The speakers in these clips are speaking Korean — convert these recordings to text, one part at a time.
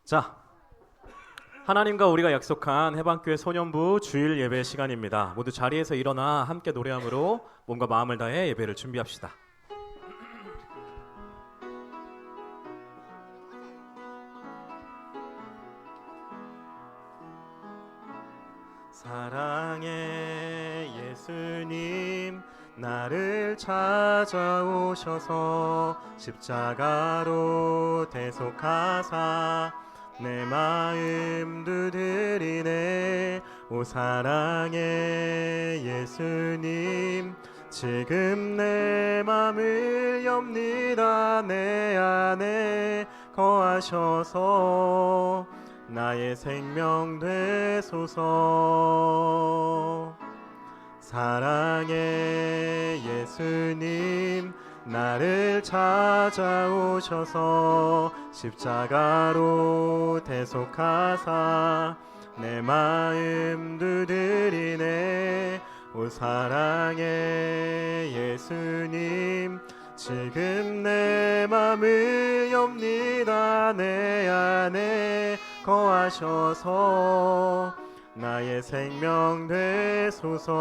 자, 하나님과 우리가 약속한 해방교회 소년부 주일 예배 시간입니다. 모두 자리에서 일어나 함께 노래함으로 몸과 마음을 다해 예배를 준비합시다. 사랑의 예수님, 나를 찾아오셔서 십자가로 대속하사 내 마음 두드리네. 오 사랑의 예수님, 지금 내 맘을 엽니다. 내 안에 거하셔서 나의 생명 되소서. 사랑의 예수님, 나를 찾아오셔서 십자가로 대속하사 내 마음 두드리네. 오 사랑의 예수님, 지금 내 맘을 엽니다. 내 안에 거하셔서 나의 생명 되소서.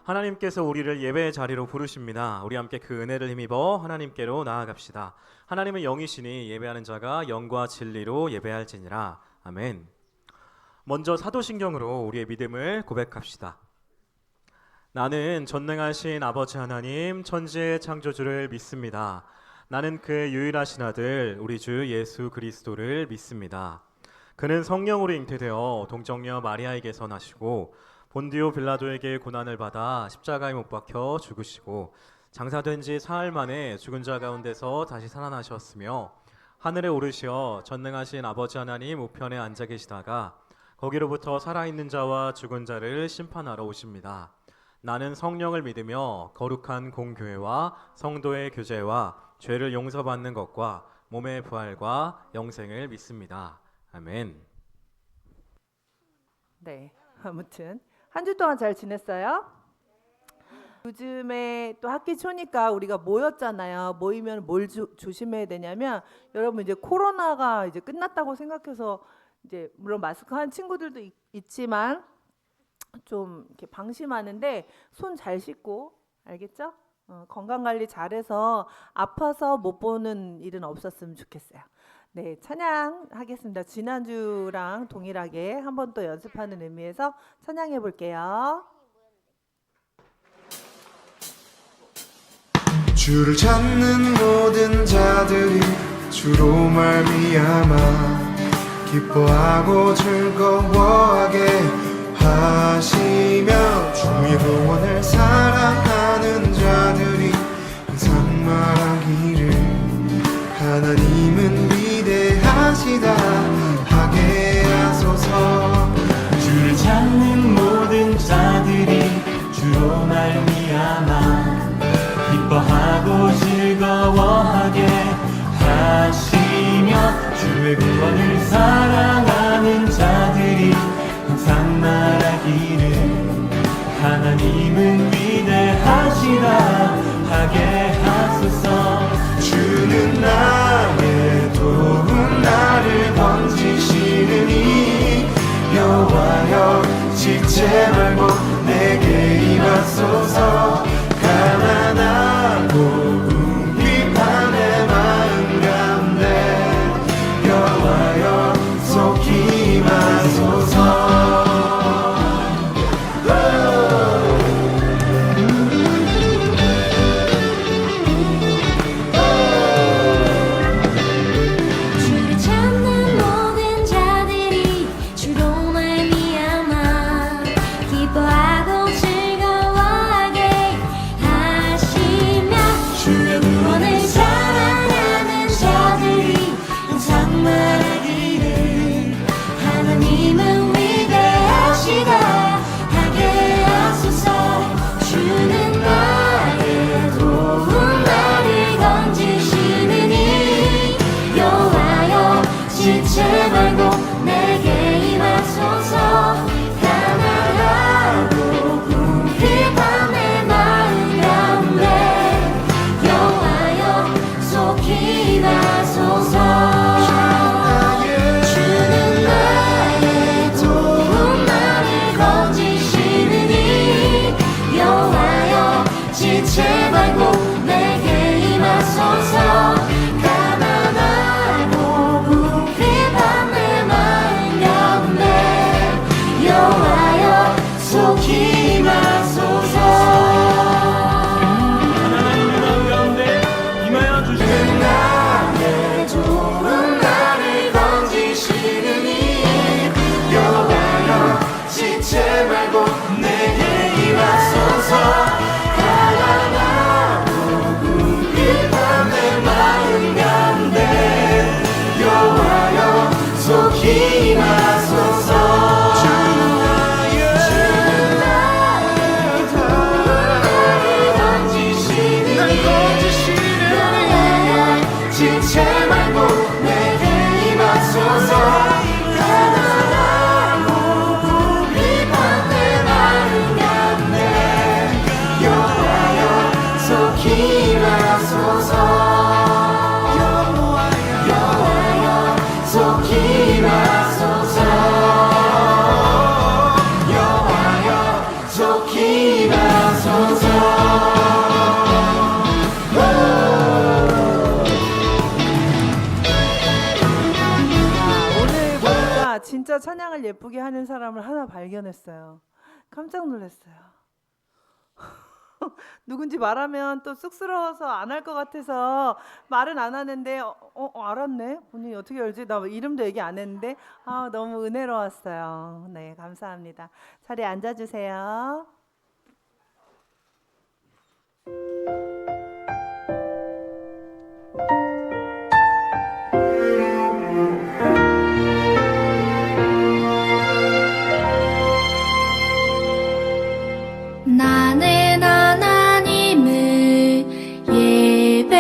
하나님께서 우리를 예배의 자리로 부르십니다. 우리 함께 그 은혜를 힘입어 하나님께로 나아갑시다. 하나님은 영이시니 예배하는 자가 영과 진리로 예배할지니라. 아멘. 먼저 사도신경으로 우리의 믿음을 고백합시다. 나는 전능하신 아버지 하나님 천지의 창조주를 믿습니다. 나는 그의 유일하신 아들 우리 주 예수 그리스도를 믿습니다. 그는 성령으로 잉태되어 동정녀 마리아에게서 나시고 본디오 빌라도에게 고난을 받아 십자가에 못 박혀 죽으시고 장사된 지 사흘 만에 죽은 자 가운데서 다시 살아나셨으며 하늘에 오르시어 전능하신 아버지 하나님 우편에 앉아 계시다가 거기로부터 살아있는 자와 죽은 자를 심판하러 오십니다. 나는 성령을 믿으며 거룩한 공교회와 성도의 교제와 죄를 용서받는 것과 몸의 부활과 영생을 믿습니다. 아멘. 네, 아무튼 한 주 동안 잘 지냈어요? 요즘에 또 학기 초니까 우리가 모였잖아요. 모이면 뭘 조심해야 되냐면 여러분 이제 코로나가 이제 끝났다고 생각해서 이제 물론 마스크 한 친구들도 있지만 좀 이렇게 방심하는데 손 잘 씻고 알겠죠? 건강 관리 잘해서 아파서 못 보는 일은 없었으면 좋겠어요. 네, 찬양하겠습니다. 지난주랑 동일하게 한번 또 연습하는 의미에서 찬양해 볼게요. 주를 찾는 모든 자들이 주로 말미암아 기뻐하고 즐거워하게 하시며 주의 구원을 사랑하는 자들이 항상 말하기를 하나님은 위대하시다 하게 하소서. 주를 찾는 모든 자들이 주로 말미암아 기뻐하고 즐거워하게 하시며 주의 구원을 사랑하는 자들이 항상 말하기를 하나님은 위대하시다 하게 하소서. 주는 나의 도움 나를 건지시느니 여호와여 지체 말고 내게 임하소서. 가난하고 궁핍한 내 마음 가운데 여호와여 속히 임하소서. 진짜 찬양을 예쁘게 하는 사람을 하나 발견했어요. 깜짝 놀랐어요. 누군지 말하면 또 쑥스러워서 안 할 것 같아서 말은 안 하는데 알았네. 본인이 어떻게 알지? 나 이름도 얘기 안 했는데 너무 은혜로웠어요. 네, 감사합니다. 자리에 앉아주세요. 나는 하나님을 예배하는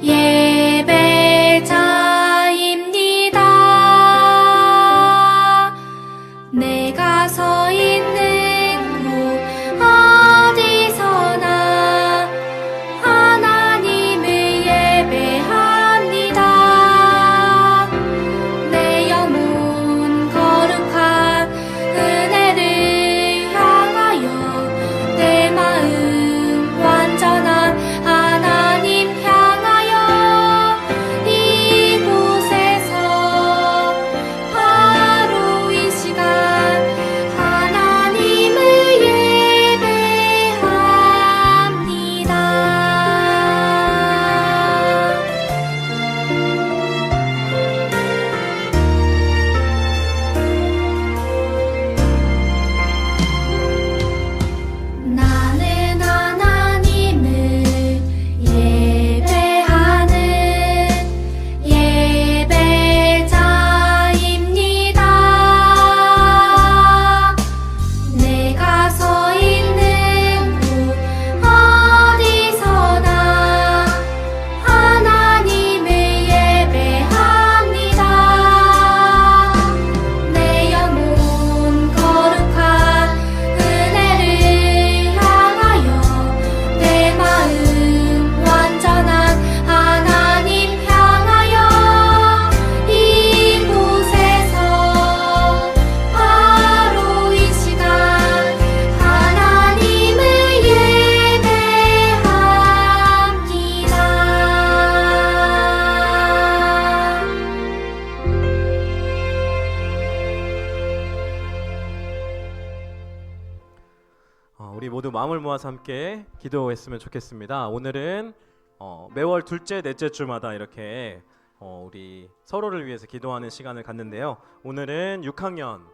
예배자입니다. 내가 서 있는 곳 어디서나 하나님을 예배합니다. 내 영혼 거룩한 은혜를 향하여 내 마음 완전한 하나님 향하여 이곳에서 바로 이 시간 하나님을 예배합니다. 나는 하나님을 예배하는 예배자입니다. 내가 서 있는 곳 어디서나 하나님을 예배합니다. 내 영혼 거룩한 은혜를 향하여 내 마음 완전한 하나님 향하여 이곳에서 바로 이 시간 하나님을 예배합니다. 우리 모두 마음을 모아서 함께 기도했으면 좋겠습니다. 오늘은 매월 둘째, 넷째 주마다 이렇게 우리 서로를 위해서 기도하는 시간을 갖는데요. 오늘은 6학년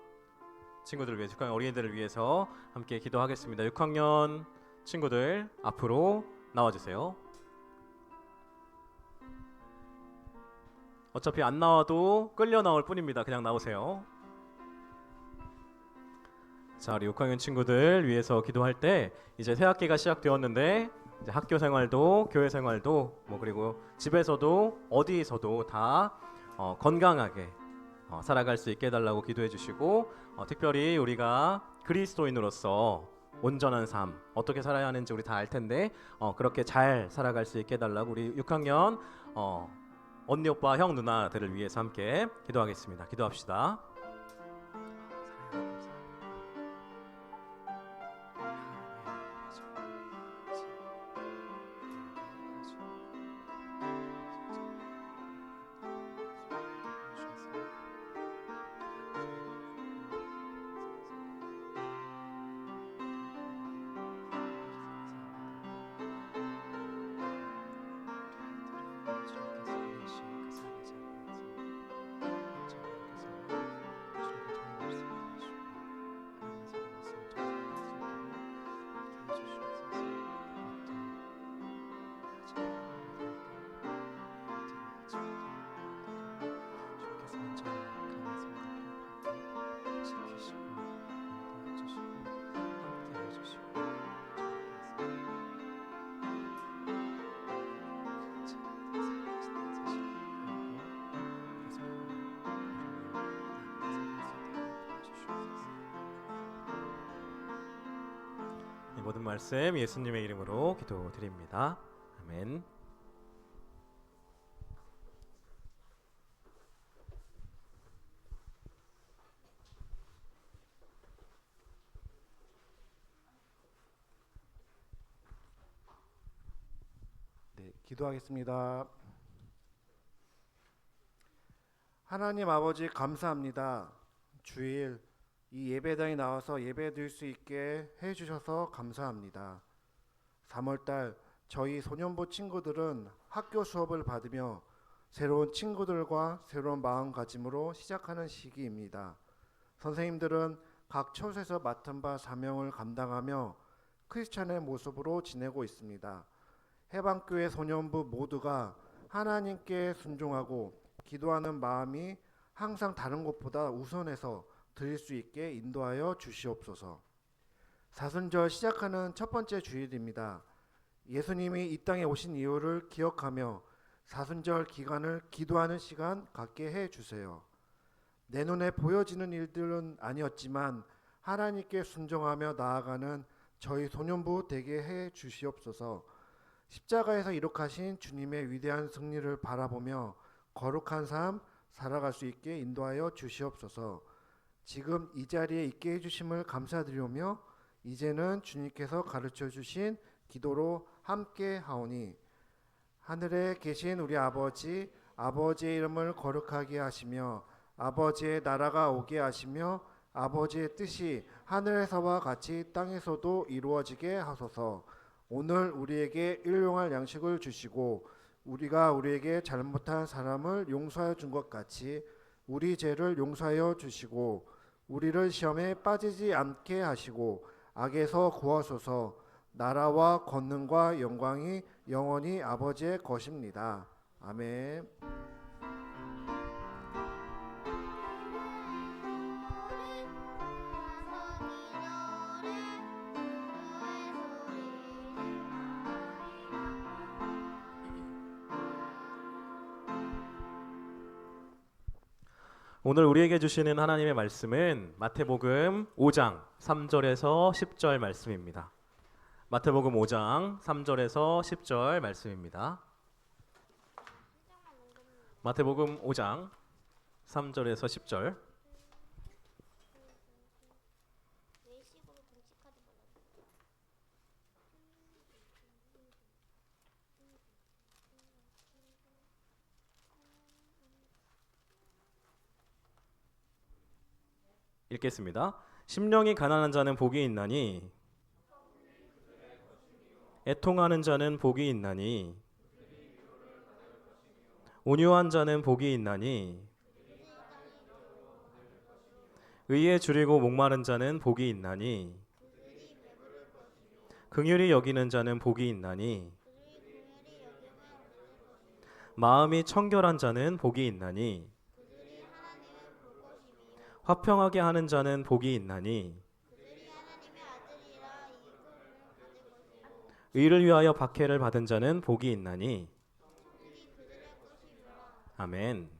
친구들을 위해서, 6학년 어린이들을 위해서 함께 기도하겠습니다. 6학년 친구들 앞으로 나와주세요. 어차피 안 나와도 끌려 나올 뿐입니다. 그냥 나오세요. 자, 우리 6학년 친구들 위해서 기도할 때 이제 새 학기가 시작되었는데 이제 학교 생활도 교회 생활도 그리고 집에서도 어디서도 다 건강하게 살아갈 수 있게 해달라고 기도해 주시고 특별히 우리가 그리스도인으로서 온전한 삶 어떻게 살아야 하는지 우리 다 알 텐데 그렇게 잘 살아갈 수 있게 해달라고 우리 6학년 언니 오빠 형 누나들을 위해서 함께 기도하겠습니다. 기도합시다. 이 모든 말씀 예수님의 이름으로 기도드립니다. 아멘. 네, 기도하겠습니다. 하나님 아버지 감사합니다. 주일 이 예배당에 나와서 예배 드릴 수 있게 해주셔서 감사합니다. 3월달 저희 소년부 친구들은 학교 수업을 받으며 새로운 친구들과 새로운 마음가짐으로 시작하는 시기입니다. 선생님들은 각 처소에서 맡은 바 사명을 감당하며 크리스찬의 모습으로 지내고 있습니다. 해방교회 소년부 모두가 하나님께 순종하고 기도하는 마음이 항상 다른 것보다 우선해서 드릴 수 있게 인도하여 주시옵소서. 사순절 시작하는 첫 번째 주일입니다. 예수님이 이 땅에 오신 이유를 기억하며 사순절 기간을 기도하는 시간 갖게 해 주세요. 내 눈에 보여지는 일들은 아니었지만 하나님께 순종하며 나아가는 저희 소년부 되게 해 주시옵소서. 십자가에서 이룩하신 주님의 위대한 승리를 바라보며 거룩한 삶 살아갈 수 있게 인도하여 주시옵소서. 지금 이 자리에 있게 해주심을 감사드리오며 이제는 주님께서 가르쳐 주신 기도로 함께 하오니 하늘에 계신 우리 아버지, 아버지의 이름을 거룩하게 하시며 아버지의 나라가 오게 하시며 아버지의 뜻이 하늘에서와 같이 땅에서도 이루어지게 하소서. 오늘 우리에게 일용할 양식을 주시고 우리가 우리에게 잘못한 사람을 용서하여 준 것 같이 우리 죄를 용서하여 주시고 우리를 시험에 빠지지 않게 하시고 악에서 구하소서. 나라와 권능과 영광이 영원히 아버지의 것입니다. 아멘. 오늘 우리에게 주시는 하나님의 말씀은 마태복음 5장 3절에서 10절 말씀입니다. 마태복음 5장 3절에서 10절 말씀입니다. 마태복음 5장 3절에서 10절. 읽겠습니다. 심령이 가난한 자는 복이 있나니 애통하는 자는 복이 있나니 온유한 자는 복이 있나니 의에 주리고 목마른 자는 복이 있나니 긍휼히 여기는 자는 복이 있나니 마음이 청결한 자는 복이 있나니 화평하게 하는 자는 복이 있나니 의를 위하여 박해를 받은 자는 복이 있나니 아멘.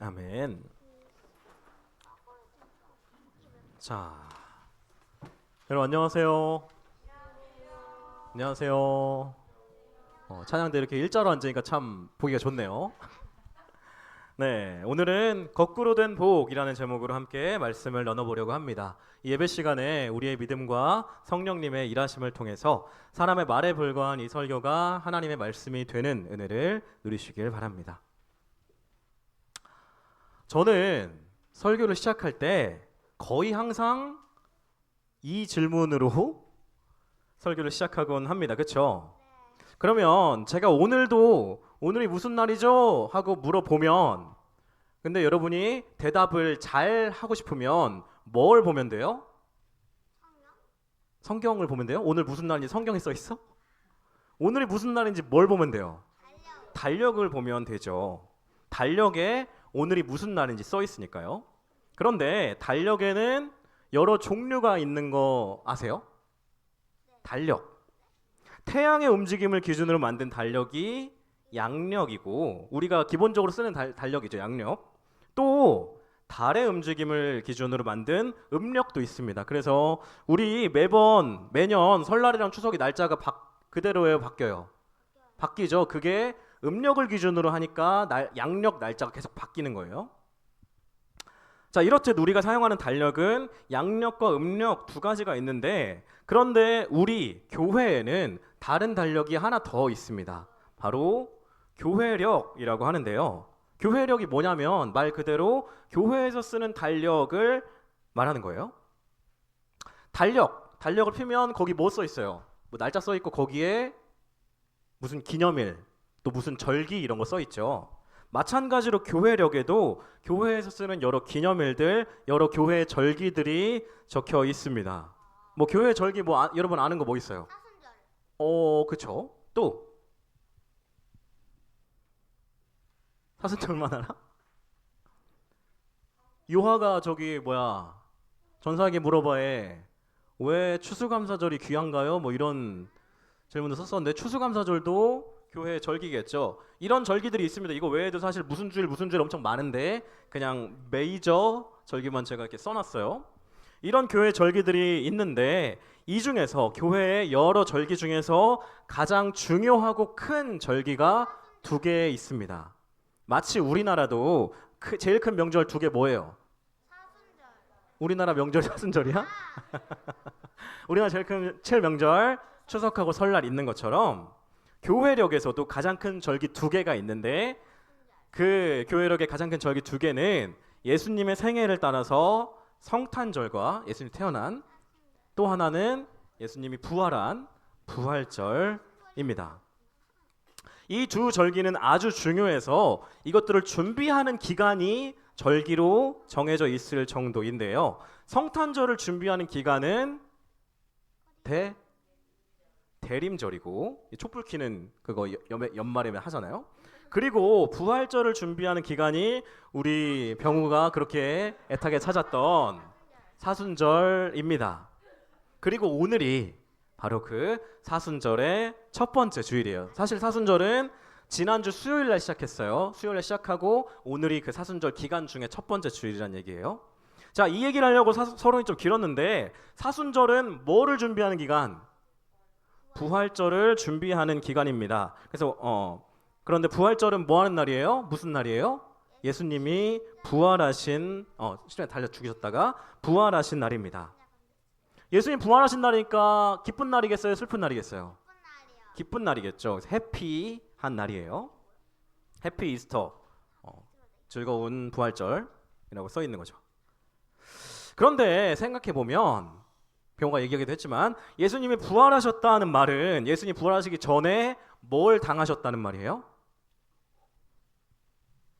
아멘. 자, 여러분 안녕하세요. 안녕하세요. 찬양대 이렇게 일자로 앉으니까 참 보기가 좋네요. 네, 오늘은 거꾸로 된 복이라는 제목으로 함께 말씀을 나눠보려고 합니다. 이 예배 시간에 우리의 믿음과 성령님의 일하심을 통해서 사람의 말에 불과한 이 설교가 하나님의 말씀이 되는 은혜를 누리시길 바랍니다. 저는 설교를 시작할 때 거의 항상 이 질문으로 설교를 시작하곤 합니다. 그렇죠? 그러면 제가 오늘이 무슨 날이죠? 하고 물어보면 근데 여러분이 대답을 잘 하고 싶으면 뭘 보면 돼요? 성경을 보면 돼요? 오늘 무슨 날인지 성경에 써 있어? 오늘이 무슨 날인지 뭘 보면 돼요? 달력을 보면 되죠. 달력에 오늘이 무슨 날인지 써 있으니까요. 그런데 달력에는 여러 종류가 있는 거 아세요? 달력. 태양의 움직임을 기준으로 만든 달력이 양력이고 우리가 기본적으로 쓰는 달력이죠. 양력. 또 달의 움직임을 기준으로 만든 음력도 있습니다. 그래서 우리 매년 설날이랑 추석이 날짜가 그대로예요, 바뀌어요? 바뀌죠. 그게 음력을 기준으로 하니까 양력 날짜가 계속 바뀌는 거예요. 자, 이렇듯 우리가 사용하는 달력은 양력과 음력 두 가지가 있는데 그런데 우리 교회에는 다른 달력이 하나 더 있습니다. 바로 교회력이라고 하는데요. 교회력이 뭐냐면 말 그대로 교회에서 쓰는 달력을 말하는 거예요. 달력을 피면 거기 뭐 써 있어요? 뭐 날짜 써 있고 거기에 무슨 기념일 또 무슨 절기 이런 거 써 있죠. 마찬가지로 교회력에도 교회에서 쓰는 여러 기념일들, 여러 교회의 절기들이 적혀 있습니다. 뭐 교회 절기 여러분 아는 거 뭐 있어요? 그쵸. 또 사순절만 알아? 요하가 전사에게 물어봐에 왜 추수감사절이 귀한가요? 뭐 이런 질문을 썼었는데 추수감사절도 교회 절기겠죠. 이런 절기들이 있습니다. 이거 외에도 사실 무슨 주일 엄청 많은데 그냥 메이저 절기만 제가 이렇게 써놨어요. 이런 교회 절기들이 있는데 이 중에서 교회의 여러 절기 중에서 가장 중요하고 큰 절기가 두 개 있습니다. 마치 우리나라도 제일 큰 명절 두 개 뭐예요? 우리나라 명절 사순절이야? 우리나라 제일 큰 명절 추석하고 설날 있는 것처럼 교회력에서도 가장 큰 절기 두 개가 있는데 그 교회력의 가장 큰 절기 두 개는 예수님의 생애를 따라서 성탄절과 예수님 태어난 또 하나는 예수님이 부활한 부활절입니다. 이 두 절기는 아주 중요해서 이것들을 준비하는 기간이 절기로 정해져 있을 정도인데요. 성탄절을 준비하는 기간은 대림절이고 촛불 켜는 그거 연말에 하잖아요. 그리고 부활절을 준비하는 기간이 우리 병우가 그렇게 애타게 찾았던 사순절입니다. 그리고 오늘이 바로 그 사순절의 첫 번째 주일이에요. 사실 사순절은 지난주 수요일 날 시작했어요. 수요일 날 시작하고 오늘이 그 사순절 기간 중에 첫 번째 주일이란 얘기예요. 자, 이 얘기를 하려고 서론이 좀 길었는데 사순절은 뭐를 준비하는 기간? 부활절을 준비하는 기간입니다. 그래서 그런데 부활절은 뭐 하는 날이에요? 무슨 날이에요? 예수님이 부활하신 시간에 달려 죽으셨다가 부활하신 날입니다. 예수님 부활하신 날이니까 기쁜 날이겠어요? 슬픈 날이겠어요? 기쁜 날이겠죠. 해피한 날이에요. 해피 이스터, 즐거운 부활절이라고 써 있는 거죠. 그런데 생각해 보면 병호가 얘기하기도 했지만 예수님이 부활하셨다는 말은 예수님 부활하시기 전에 뭘 당하셨다는 말이에요?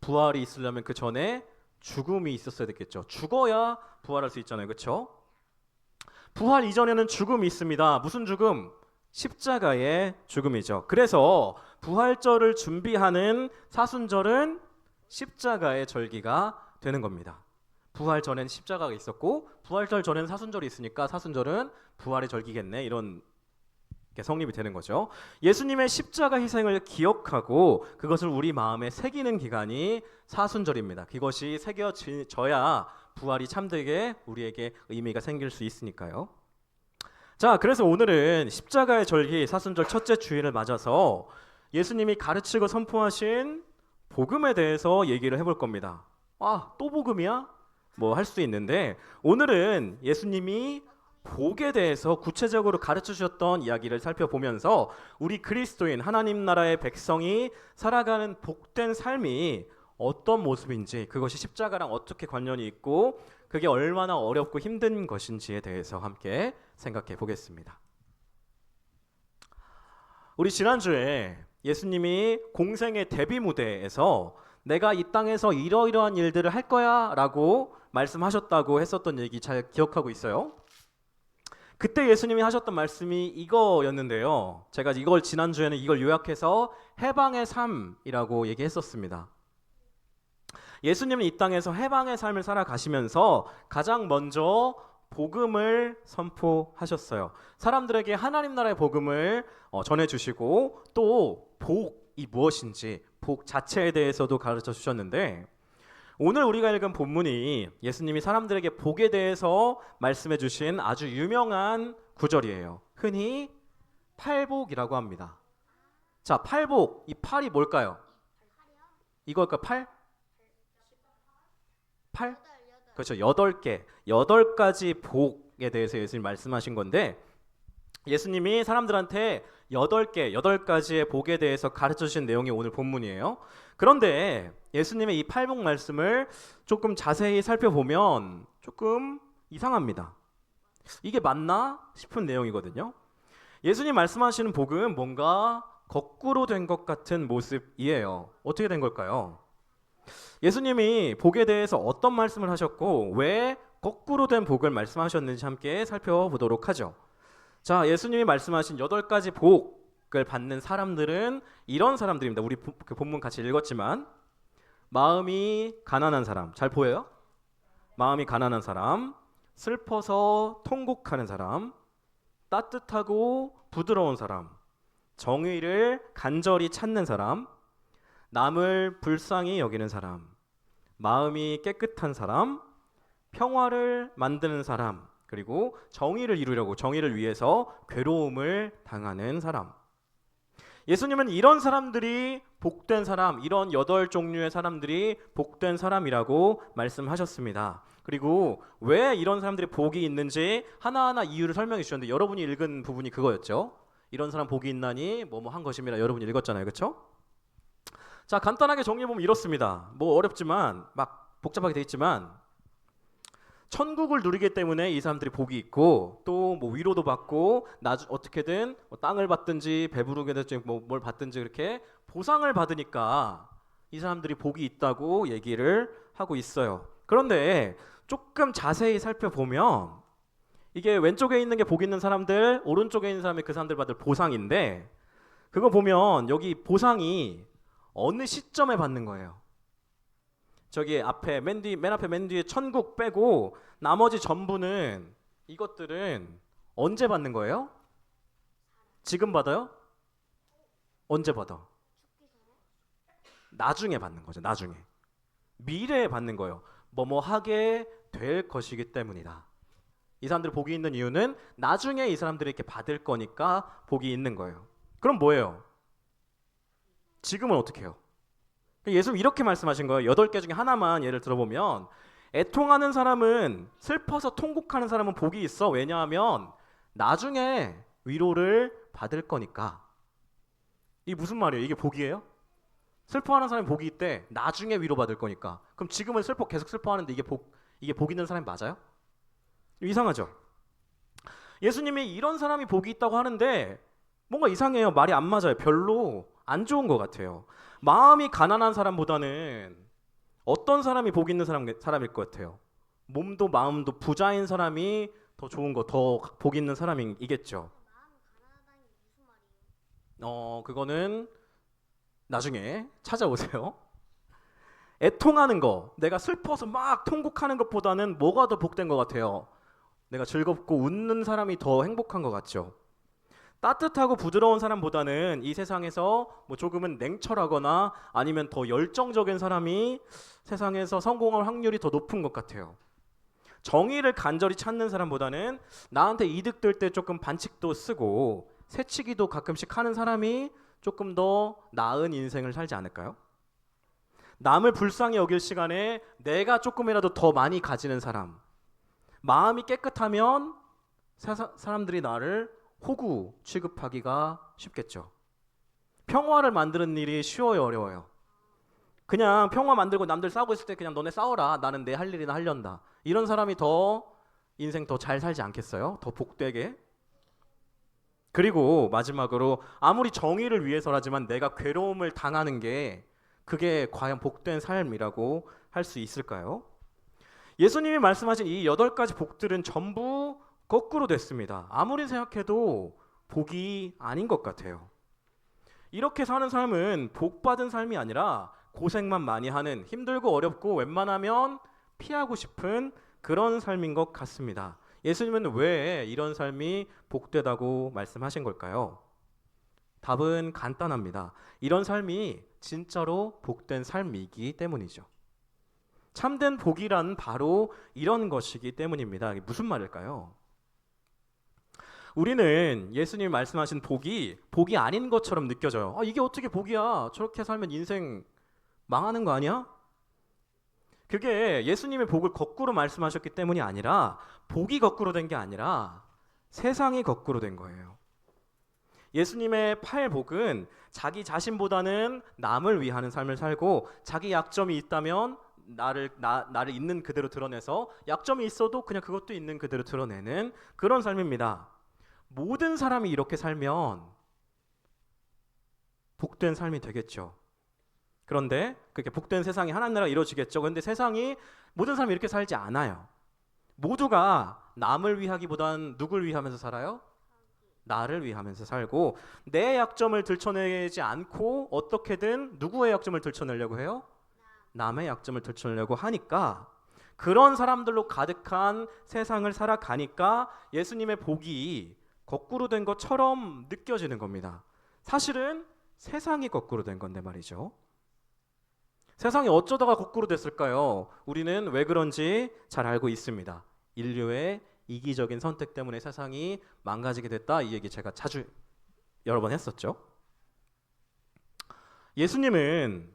부활이 있으려면 그 전에 죽음이 있었어야 됐겠죠. 죽어야 부활할 수 있잖아요. 그렇죠? 부활 이전에는 죽음이 있습니다. 무슨 죽음? 십자가의 죽음이죠. 그래서 부활절을 준비하는 사순절은 십자가의 절기가 되는 겁니다. 부활 전에는 십자가가 있었고 부활절 전에는 사순절이 있으니까 사순절은 부활의 절기겠네. 이런 이렇게 성립이 되는 거죠. 예수님의 십자가 희생을 기억하고 그것을 우리 마음에 새기는 기간이 사순절입니다. 그것이 새겨져야 부활이 참되게 우리에게 의미가 생길 수 있으니까요. 자, 그래서 오늘은 십자가의 절기 사순절 첫째 주일을 맞아서 예수님이 가르치고 선포하신 복음에 대해서 얘기를 해볼 겁니다. 아, 또 복음이야? 뭐 할 수 있는데 오늘은 예수님이 복에 대해서 구체적으로 가르쳐 주셨던 이야기를 살펴보면서 우리 그리스도인 하나님 나라의 백성이 살아가는 복된 삶이 어떤 모습인지, 그것이 십자가랑 어떻게 관련이 있고 그게 얼마나 어렵고 힘든 것인지에 대해서 함께 생각해 보겠습니다. 우리 지난주에 예수님이 공생의 데뷔 무대에서 내가 이 땅에서 이러이러한 일들을 할 거야 라고 말씀하셨다고 했었던 얘기 잘 기억하고 있어요. 그때 예수님이 하셨던 말씀이 이거였는데요. 제가 이걸 지난주에는 이걸 요약해서 해방의 삶이라고 얘기했었습니다. 예수님은 이 땅에서 해방의 삶을 살아가시면서 가장 먼저 복음을 선포하셨어요. 사람들에게 하나님 나라의 복음을 전해주시고 또 복이 무엇인지 복 자체에 대해서도 가르쳐 주셨는데 오늘 우리가 읽은 본문이 예수님이 사람들에게 복에 대해서 말씀해 주신 아주 유명한 구절이에요. 흔히 팔복이라고 합니다. 자, 팔복, 이 팔이 뭘까요? 이걸까? 팔? 팔? 그렇죠. 8개, 8가지 복에 대해서 예수님이 말씀하신 건데 예수님이 사람들한테 8개, 8가지의 복에 대해서 가르쳐 주신 내용이 오늘 본문이에요. 그런데 예수님의 이 팔복 말씀을 조금 자세히 살펴보면 조금 이상합니다. 이게 맞나 싶은 내용이거든요. 예수님 말씀하시는 복은 뭔가 거꾸로 된 것 같은 모습이에요. 어떻게 된 걸까요? 예수님이 복에 대해서 어떤 말씀을 하셨고 왜 거꾸로 된 복을 말씀하셨는지 함께 살펴보도록 하죠. 자, 예수님이 말씀하신 8가지 복을 받는 사람들은 이런 사람들입니다. 우리 그 본문 같이 읽었지만 마음이 가난한 사람, 잘 보여요? 마음이 가난한 사람, 슬퍼서 통곡하는 사람, 따뜻하고 부드러운 사람, 정의를 간절히 찾는 사람, 남을 불쌍히 여기는 사람, 마음이 깨끗한 사람, 평화를 만드는 사람, 그리고 정의를 이루려고 정의를 위해서 괴로움을 당하는 사람. 예수님은 이런 사람들이 복된 사람, 이런 8종류의 사람들이 복된 사람이라고 말씀하셨습니다. 그리고 왜 이런 사람들이 복이 있는지 하나하나 이유를 설명해 주셨는데 여러분이 읽은 부분이 그거였죠. 이런 사람 복이 있나니 뭐뭐 한 것입니다. 여러분이 읽었잖아요. 그렇죠? 자, 간단하게 정리해보면 이렇습니다. 뭐 어렵지만 막 복잡하게 돼 있지만 천국을 누리기 때문에 이 사람들이 복이 있고 또 뭐 위로도 받고 어떻게든 뭐 땅을 받든지 배부르게 될지 뭘 받든지 그렇게 보상을 받으니까 이 사람들이 복이 있다고 얘기를 하고 있어요. 그런데 조금 자세히 살펴보면 이게 왼쪽에 있는 게 복 있는 사람들, 오른쪽에 있는 사람이 그 사람들 받을 보상인데 그거 보면 여기 보상이 어느 시점에 받는 거예요. 저기 앞에 맨 앞에 맨 뒤에 천국 빼고 나머지 전부는 이것들은 언제 받는 거예요? 지금 받아요? 언제 받아? 나중에 받는 거죠. 나중에. 미래에 받는 거예요. 뭐뭐 하게 될 것이기 때문이다. 이 사람들이 복이 있는 이유는 나중에 이 사람들이 이렇게 받을 거니까 복이 있는 거예요. 그럼 뭐예요? 지금은 어떻게 해요? 예수님 이렇게 말씀하신 거예요. 8개 중에 하나만 예를 들어보면 애통하는 사람은 슬퍼서 통곡하는 사람은 복이 있어. 왜냐하면 나중에 위로를 받을 거니까. 이게 무슨 말이에요? 이게 복이에요? 슬퍼하는 사람이 복이 있대. 나중에 위로받을 거니까. 그럼 지금은 계속 슬퍼하는데 이게 복 있는 사람이 맞아요? 이상하죠? 예수님이 이런 사람이 복이 있다고 하는데 뭔가 이상해요. 말이 안 맞아요. 별로 안 좋은 것 같아요. 마음이 가난한 사람보다는 어떤 사람이 복 있는 사람일 것 같아요? 몸도 마음도 부자인 사람이 더 좋은 거, 더 복 있는 사람이겠죠. 그거는 나중에 찾아오세요. 애통하는 거, 내가 슬퍼서 막 통곡하는 것보다는 뭐가 더 복된 것 같아요? 내가 즐겁고 웃는 사람이 더 행복한 것 같죠. 따뜻하고 부드러운 사람보다는 이 세상에서 뭐 조금은 냉철하거나 아니면 더 열정적인 사람이 세상에서 성공할 확률이 더 높은 것 같아요. 정의를 간절히 찾는 사람보다는 나한테 이득될 때 조금 반칙도 쓰고 새치기도 가끔씩 하는 사람이 조금 더 나은 인생을 살지 않을까요? 남을 불쌍히 여길 시간에 내가 조금이라도 더 많이 가지는 사람, 마음이 깨끗하면 사람들이 나를 호구 취급하기가 쉽겠죠. 평화를 만드는 일이 쉬워요, 어려워요? 그냥 평화 만들고 남들 싸우고 있을 때 그냥 너네 싸워라, 나는 내 할 일이나 하련다, 이런 사람이 더 인생 더 잘 살지 않겠어요? 더 복되게. 그리고 마지막으로 아무리 정의를 위해서라지만 내가 괴로움을 당하는 게 그게 과연 복된 삶이라고 할 수 있을까요? 예수님이 말씀하신 이 8가지 복들은 전부 거꾸로 됐습니다. 아무리 생각해도 복이 아닌 것 같아요. 이렇게 사는 삶은 복받은 삶이 아니라 고생만 많이 하는, 힘들고 어렵고 웬만하면 피하고 싶은 그런 삶인 것 같습니다. 예수님은 왜 이런 삶이 복되다고 말씀하신 걸까요? 답은 간단합니다. 이런 삶이 진짜로 복된 삶이기 때문이죠. 참된 복이란 바로 이런 것이기 때문입니다. 이게 무슨 말일까요? 우리는 예수님이 말씀하신 복이 아닌 것처럼 느껴져요. 이게 어떻게 복이야? 저렇게 살면 인생 망하는 거 아니야? 그게 예수님의 복을 거꾸로 말씀하셨기 때문이 아니라, 복이 거꾸로 된 게 아니라 세상이 거꾸로 된 거예요. 예수님의 8복은 자기 자신보다는 남을 위하는 삶을 살고, 자기 약점이 있다면 나를 있는 그대로 드러내서, 약점이 있어도 그냥 그것도 있는 그대로 드러내는 그런 삶입니다. 모든 사람이 이렇게 살면 복된 삶이 되겠죠. 그런데 그렇게 복된 세상이 하나님 나라가 이루어지겠죠. 그런데 세상이 모든 사람이 이렇게 살지 않아요. 모두가 남을 위하기보단 누굴 위하면서 살아요? 나를 위하면서 살고, 내 약점을 들춰내지 않고 어떻게든 누구의 약점을 들춰내려고 해요? 남의 약점을 들춰내려고 하니까, 그런 사람들로 가득한 세상을 살아가니까 예수님의 복이 거꾸로 된 것처럼 느껴지는 겁니다. 사실은 세상이 거꾸로 된 건데 말이죠. 세상이 어쩌다가 거꾸로 됐을까요? 우리는 왜 그런지 잘 알고 있습니다. 인류의 이기적인 선택 때문에 세상이 망가지게 됐다, 이 얘기 제가 자주 여러 번 했었죠. 예수님은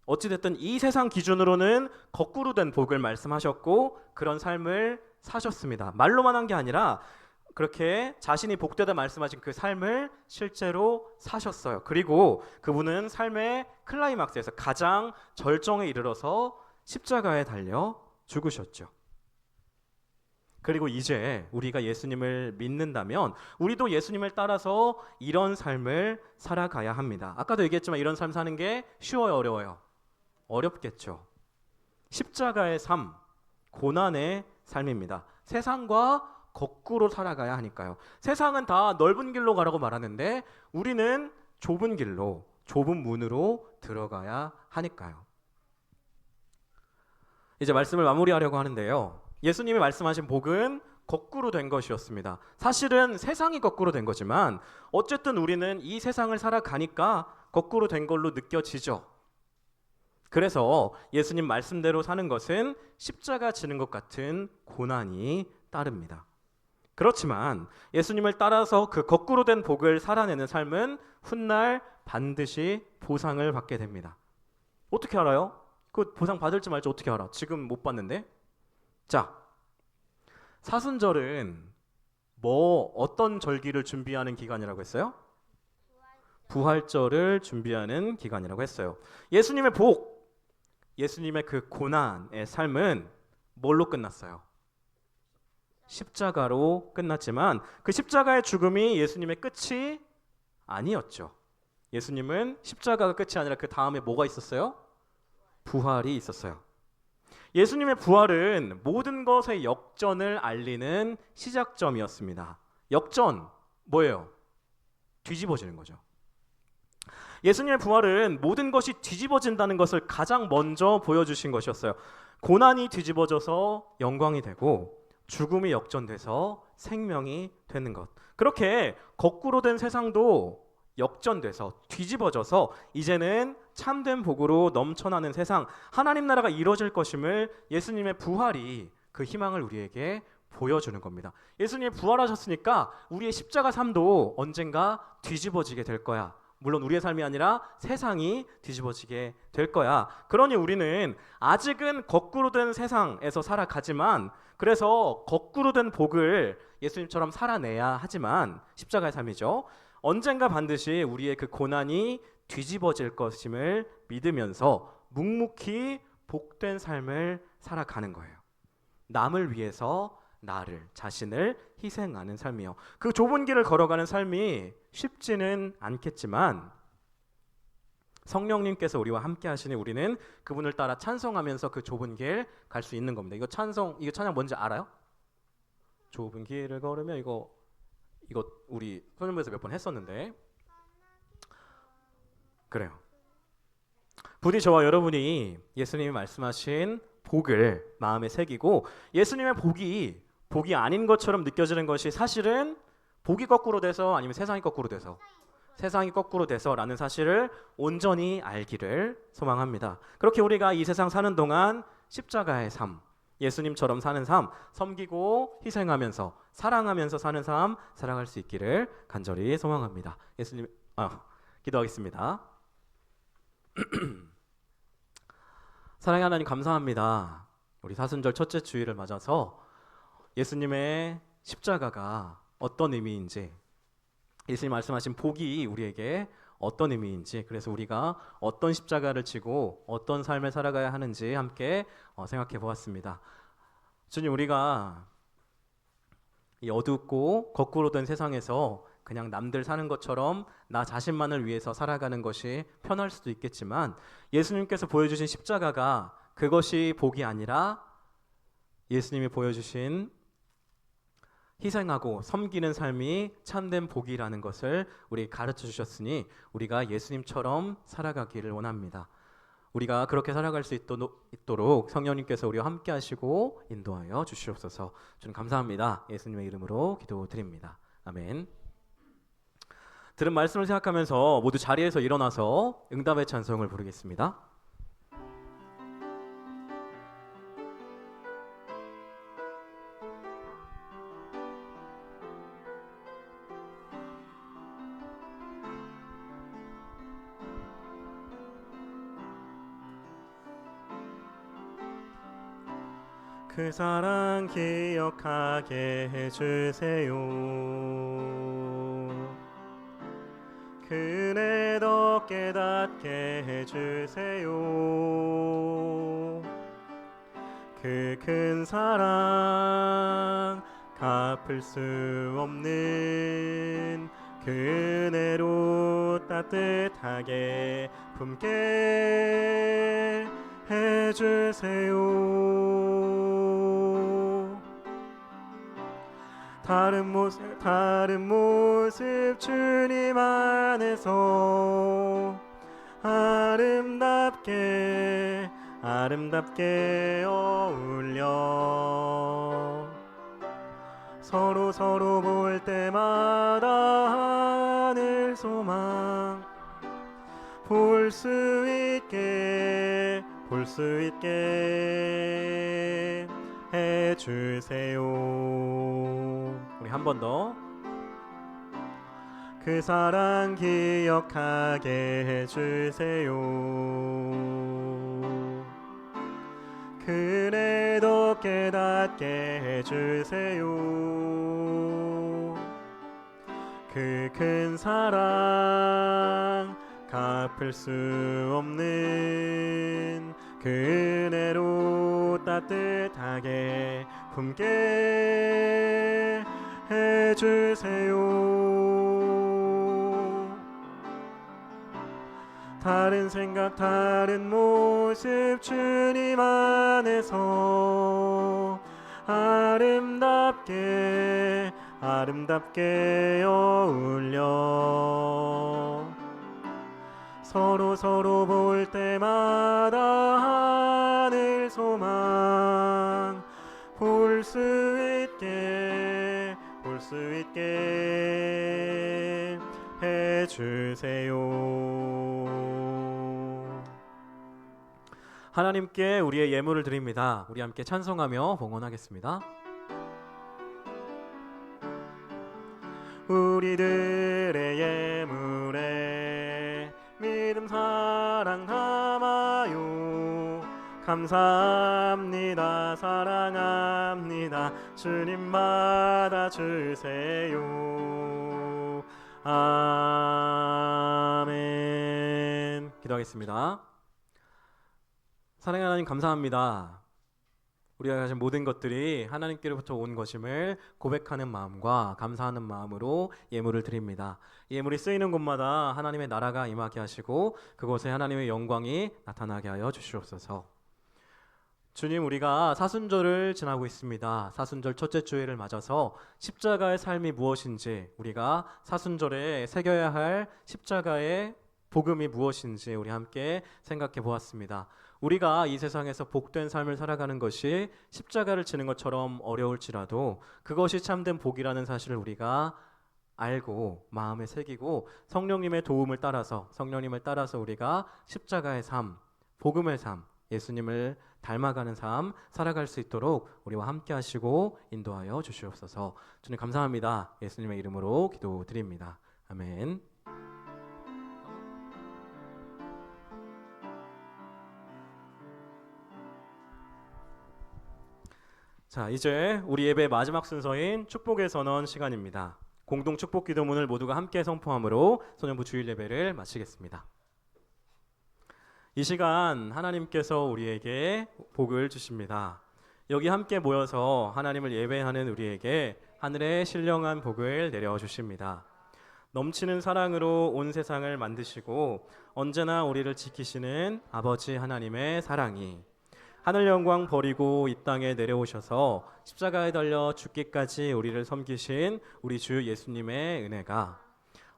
어찌됐든 이 세상 기준으로는 거꾸로 된 복을 말씀하셨고 그런 삶을 사셨습니다. 말로만 한 게 아니라 그렇게 자신이 복되다 말씀하신 그 삶을 실제로 사셨어요. 그리고 그분은 삶의 클라이막스에서 가장 절정에 이르러서 십자가에 달려 죽으셨죠. 그리고 이제 우리가 예수님을 믿는다면 우리도 예수님을 따라서 이런 삶을 살아가야 합니다. 아까도 얘기했지만 이런 삶 사는 게 쉬워요, 어려워요? 어렵겠죠. 십자가의 삶, 고난의 삶입니다. 세상과 거꾸로 살아가야 하니까요. 세상은 다 넓은 길로 가라고 말하는데 우리는 좁은 길로, 좁은 문으로 들어가야 하니까요. 이제 말씀을 마무리하려고 하는데요. 예수님이 말씀하신 복은 거꾸로 된 것이었습니다. 사실은 세상이 거꾸로 된 거지만 어쨌든 우리는 이 세상을 살아가니까 거꾸로 된 걸로 느껴지죠. 그래서 예수님 말씀대로 사는 것은 십자가 지는 것 같은 고난이 따릅니다. 그렇지만 예수님을 따라서 그 거꾸로 된 복을 살아내는 삶은 훗날 반드시 보상을 받게 됩니다. 어떻게 알아요? 그 보상 받을지 말지 어떻게 알아? 지금 못 받는데? 자, 사순절은 어떤 절기를 준비하는 기간이라고 했어요? 부활절을 준비하는 기간이라고 했어요. 예수님의 복, 예수님의 그 고난의 삶은 뭘로 끝났어요? 십자가로 끝났지만 그 십자가의 죽음이 예수님의 끝이 아니었죠. 예수님은 십자가가 끝이 아니라 그 다음에 뭐가 있었어요? 부활이 있었어요. 예수님의 부활은 모든 것의 역전을 알리는 시작점이었습니다. 역전, 뭐예요? 뒤집어지는 거죠. 예수님의 부활은 모든 것이 뒤집어진다는 것을 가장 먼저 보여주신 것이었어요. 고난이 뒤집어져서 영광이 되고, 죽음이 역전돼서 생명이 되는 것. 그렇게 거꾸로 된 세상도 역전돼서 뒤집어져서 이제는 참된 복으로 넘쳐나는 세상, 하나님 나라가 이루어질 것임을 예수님의 부활이 그 희망을 우리에게 보여주는 겁니다. 예수님이 부활하셨으니까 우리의 십자가 삶도 언젠가 뒤집어지게 될 거야. 물론 우리의 삶이 아니라 세상이 뒤집어지게 될 거야. 그러니 우리는 아직은 거꾸로 된 세상에서 살아가지만, 그래서 거꾸로 된 복을 예수님처럼 살아내야 하지만, 십자가의 삶이죠. 언젠가 반드시 우리의 그 고난이 뒤집어질 것임을 믿으면서 묵묵히 복된 삶을 살아가는 거예요. 남을 위해서 나를, 자신을 희생하는 삶이요. 그 좁은 길을 걸어가는 삶이 쉽지는 않겠지만 성령님께서 우리와 함께 하시니 우리는 그분을 따라 찬송하면서 그 좁은 길 갈 수 있는 겁니다. 이거 찬양 뭔지 알아요? 좁은 길을 걸으면 이거 우리 소년부에서 몇 번 했었는데, 그래요. 부디 저와 여러분이 예수님이 말씀하신 복을 마음에 새기고, 예수님의 복이 아닌 것처럼 느껴지는 것이 사실은 복이 거꾸로 돼서 아니면 세상이 거꾸로 돼서라는 사실을 온전히 알기를 소망합니다. 그렇게 우리가 이 세상 사는 동안 십자가의 삶, 예수님처럼 사는 삶, 섬기고 희생하면서 사랑하면서 사는 삶 살아갈 수 있기를 간절히 소망합니다. 기도하겠습니다. 사랑의 하나님, 감사합니다. 우리 사순절 첫째 주일을 맞아서 예수님의 십자가가 어떤 의미인지, 예수님 말씀하신 복이 우리에게 어떤 의미인지, 그래서 우리가 어떤 십자가를 지고 어떤 삶을 살아가야 하는지 함께 생각해 보았습니다. 주님, 우리가 이 어둡고 거꾸로 된 세상에서 그냥 남들 사는 것처럼 나 자신만을 위해서 살아가는 것이 편할 수도 있겠지만, 예수님께서 보여주신 십자가가 그것이 복이 아니라 예수님이 보여주신 희생하고 섬기는 삶이 참된 복이라는 것을 우리 가르쳐 주셨으니 우리가 예수님처럼 살아가기를 원합니다. 우리가 그렇게 살아갈 수 있도록 성령님께서 우리와 함께 하시고 인도하여 주시옵소서. 주님 감사합니다. 예수님의 이름으로 기도드립니다. 아멘. 들은 말씀을 생각하면서 모두 자리에서 일어나서 응답의 찬송을 부르겠습니다. 그 사랑 기억하게 해주세요. 그 은혜 더 깨닫게 해주세요. 그 큰 사랑 갚을 수 없는 그 은혜로 따뜻하게 품게 해주세요. 다른 모습 주님 안에서 아름답게 어울려 서로 볼 때마다 하늘 소망 볼 수 있게 해주세요. 우리 한 번 더. 그 사랑 기억하게 해주세요. 그 은혜도 깨닫게 해주세요. 그 큰 사랑 갚을 수 없는 그 은혜로 따뜻하게 품게 해주세요. 다른 생각 다른 모습 주님 안에서 아름답게 어울려 서로 볼 때마다 하늘 소망 볼 수 수 있게 해주세요. 하나님께 우리의 예물을 드립니다. 우리 함께 찬송하며 봉헌하겠습니다. 우리들의 예물에 믿음 사랑 담아요. 감사합니다. 사랑합니다. 주님 받아주세요. 아멘. 기도하겠습니다. 사랑하는 하나님 감사합니다. 우리가 가진 모든 것들이 하나님께로부터 온 것임을 고백하는 마음과 감사하는 마음으로 예물을 드립니다. 예물이 쓰이는 곳마다 하나님의 나라가 임하게 하시고 그곳에 하나님의 영광이 나타나게 하여 주시옵소서. 주님, 우리가 사순절을 지나고 있습니다. 사순절 첫째 주일을 맞아서 십자가의 삶이 무엇인지, 우리가 사순절에 새겨야 할 십자가의 복음이 무엇인지 우리 함께 생각해 보았습니다. 우리가 이 세상에서 복된 삶을 살아가는 것이 십자가를 지는 것처럼 어려울지라도 그것이 참된 복이라는 사실을 우리가 알고 마음에 새기고 성령님의 도움을 따라서, 성령님을 따라서 우리가 십자가의 삶, 복음의 삶, 예수님을 닮아가는 삶 살아갈 수 있도록 우리와 함께 하시고 인도하여 주시옵소서. 주님 감사합니다. 예수님의 이름으로 기도드립니다. 아멘. 자, 이제 우리 예배 마지막 순서인 축복의 선언 시간입니다. 공동 축복 기도문을 모두가 함께 선포함으로 소년부 주일 예배를 마치겠습니다. 이 시간 하나님께서 우리에게 복을 주십니다. 여기 함께 모여서 하나님을 예배하는 우리에게 하늘의 신령한 복을 내려 주십니다. 넘치는 사랑으로 온 세상을 만드시고 언제나 우리를 지키시는 아버지 하나님의 사랑이, 하늘 영광 버리고 이 땅에 내려오셔서 십자가에 달려 죽기까지 우리를 섬기신 우리 주 예수님의 은혜가,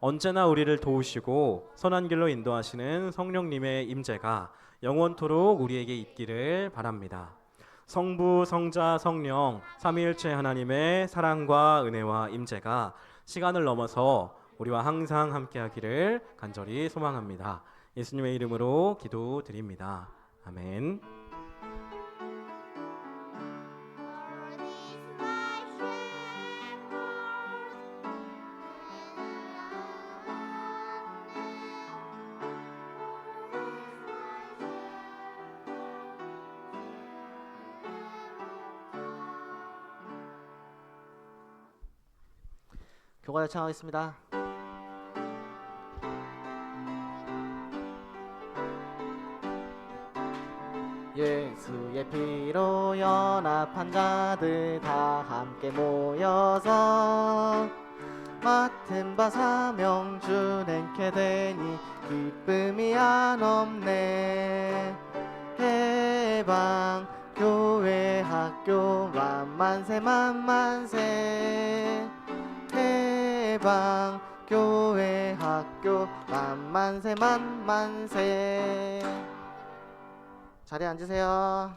언제나 우리를 도우시고 선한 길로 인도하시는 성령님의 임재가 영원토록 우리에게 있기를 바랍니다. 성부, 성자, 성령 삼위일체 하나님의 사랑과 은혜와 임재가 시간을 넘어서 우리와 항상 함께하기를 간절히 소망합니다. 예수님의 이름으로 기도드립니다. 아멘. 교가 요청하겠습니다. 예수의 피로 연합한 자들 다 함께 모여서 맡은 바 사명 준행케 되니 기쁨이 한없네. 해방 교회 학교 만만세 만만세. 해방 교회 학교 만만세 만만세. 자리에 앉으세요.